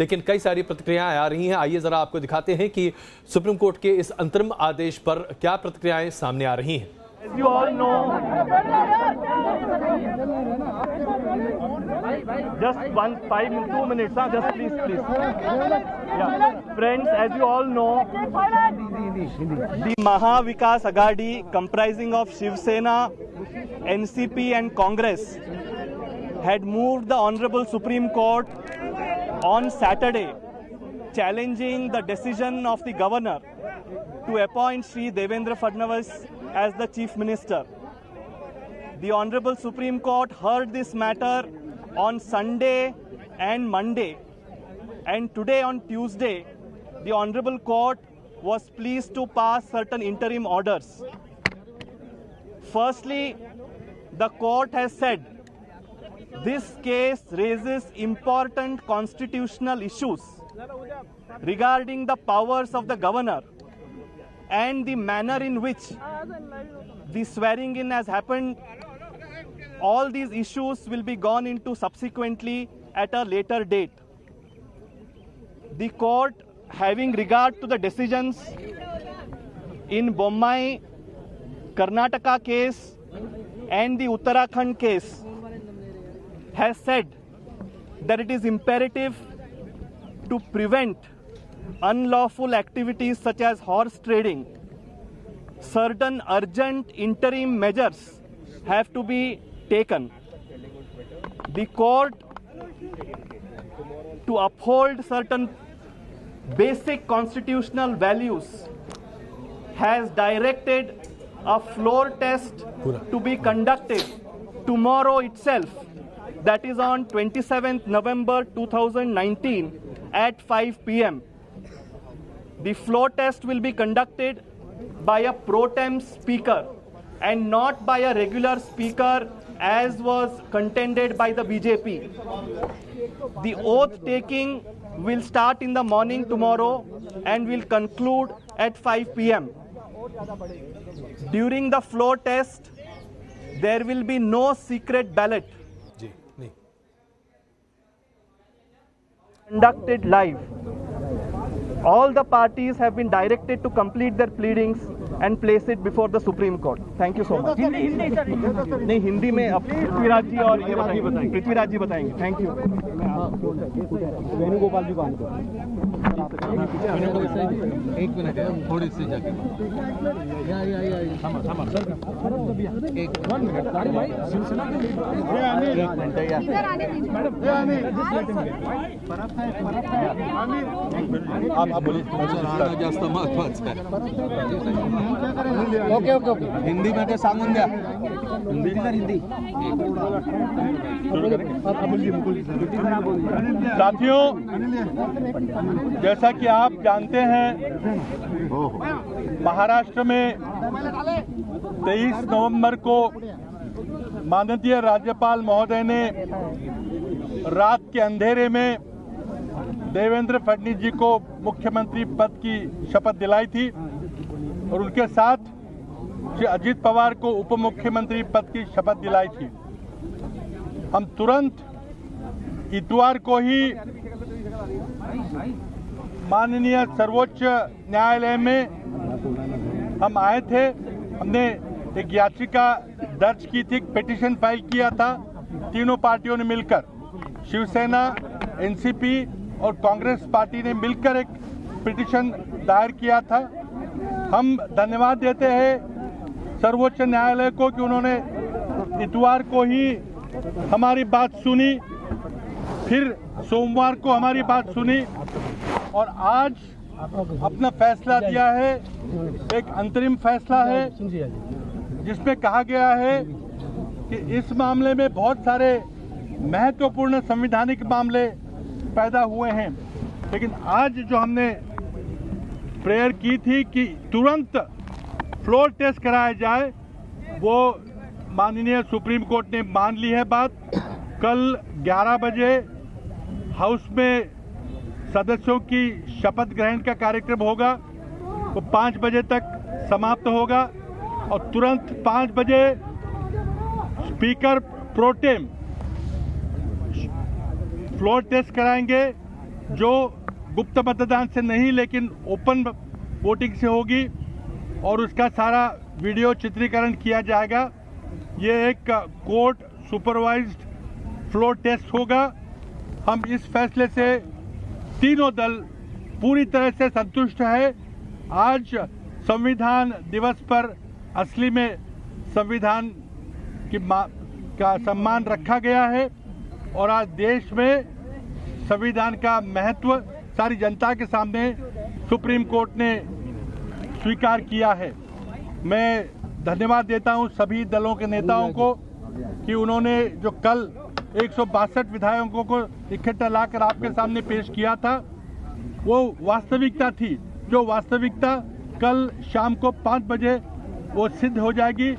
लेकिन कई सारी प्रतिक्रियाएं आ रही हैं। आइए जरा आपको दिखाते हैं कि सुप्रीम कोर्ट के इस अंतरिम आदेश पर क्या प्रतिक्रियाएं सामने आ रही हैं। As you all know, just 2 minutes, just please. Yeah, friends, as you all know, the Maha Vikas Aghadi, comprising of Shiv Sena, NCP, and Congress, had moved the Honorable Supreme Court on Saturday, challenging the decision of the governor to appoint Shri Devendra Fadnavis as the Chief Minister. The Honorable Supreme Court heard this matter on Sunday and Monday, and today on Tuesday, the Honorable Court was pleased to pass certain interim orders. Firstly, the court has said this case raises important constitutional issues regarding the powers of the governor and the manner in which the swearing in has happened. All these issues will be gone into subsequently at a later date. The court, having regard to the decisions in Bommai, Karnataka case and the Uttarakhand case, has said that it is imperative to prevent unlawful activities such as horse trading. Certain urgent interim measures have to be taken. The court, to uphold certain basic constitutional values, has directed a floor test to be conducted tomorrow itself, that is on 27th November 2019 at 5 p.m. The floor test will be conducted by a pro tem speaker and not by a regular speaker as was contended by the BJP. The oath taking will start in the morning tomorrow and will conclude at 5 p.m. During the floor test, there will be no secret ballot. Conducted live. All the parties have been directed to complete their pleadings and place it before the Supreme Court. Thank you so much. नहीं, हिंदी में अब पृथ्वीराज जी और ये बताएंगे, पृथ्वीराज जी बताएंगे. Thank you. Venugopal जी को एक minute थोड़ी सी जगह आप बोलिए. जास्त महत्वाचं आहे. ओके हिंदी में ते सांगून द्या. हिंदी साथियों, जैसा कि आप जानते हैं, महाराष्ट्र में 23 नवंबर को माननीय राज्यपाल महोदय ने रात के अंधेरे में देवेंद्र फडणवीस जी को मुख्यमंत्री पद की शपथ दिलाई थी और उनके साथ श्री अजित पवार को उप मुख्यमंत्री पद की शपथ दिलाई थी. हम तुरंत इतवार को ही माननीय सर्वोच्च न्यायालय में हम आए थे. हमने एक याचिका दर्ज की थी, पिटीशन फाइल किया था. तीनों पार्टियों ने मिलकर, शिवसेना, एनसीपी और कांग्रेस पार्टी ने मिलकर एक पिटीशन दायर किया था. हम धन्यवाद देते हैं सर्वोच्च न्यायालय को कि उन्होंने इतवार को ही हमारी बात सुनी, फिर सोमवार को हमारी बात सुनी और आज अपना फैसला दिया है. एक अंतरिम फैसला है जिसमें कहा गया है कि इस मामले में बहुत सारे महत्वपूर्ण संवैधानिक मामले पैदा हुए हैं, लेकिन आज जो हमने प्रेयर की थी कि तुरंत फ्लोर टेस्ट कराया जाए, वो माननीय सुप्रीम कोर्ट ने मान ली है बात. कल 11 बजे हाउस में सदस्यों की शपथ ग्रहण का कार्यक्रम होगा, वो 5 बजे तक समाप्त होगा और तुरंत 5 बजे स्पीकर प्रोटेम फ्लोर टेस्ट कराएंगे जो गुप्त मतदान से नहीं लेकिन ओपन वोटिंग से होगी और उसका सारा वीडियो चित्रीकरण किया जाएगा। ये एक कोर्ट सुपरवाइज्ड फ्लोर टेस्ट होगा। हम इस फैसले से तीनों दल पूरी तरह से संतुष्ट है। आज संविधान दिवस पर असली में संविधान का सम्मान रखा गया है और आज देश में संविधान का महत्व सारी जनता के सामने सुप्रीम कोर्ट ने स्वीकार किया है। मैं धन्यवाद देता हूं सभी दलों के नेताओं को कि उन्होंने जो कल 162 विधायकों को इकट्ठा लाकर आपके सामने पेश किया था वो वास्तविकता थी। जो वास्तविकता कल शाम को 5 बजे वो सिद्ध हो जाएगी।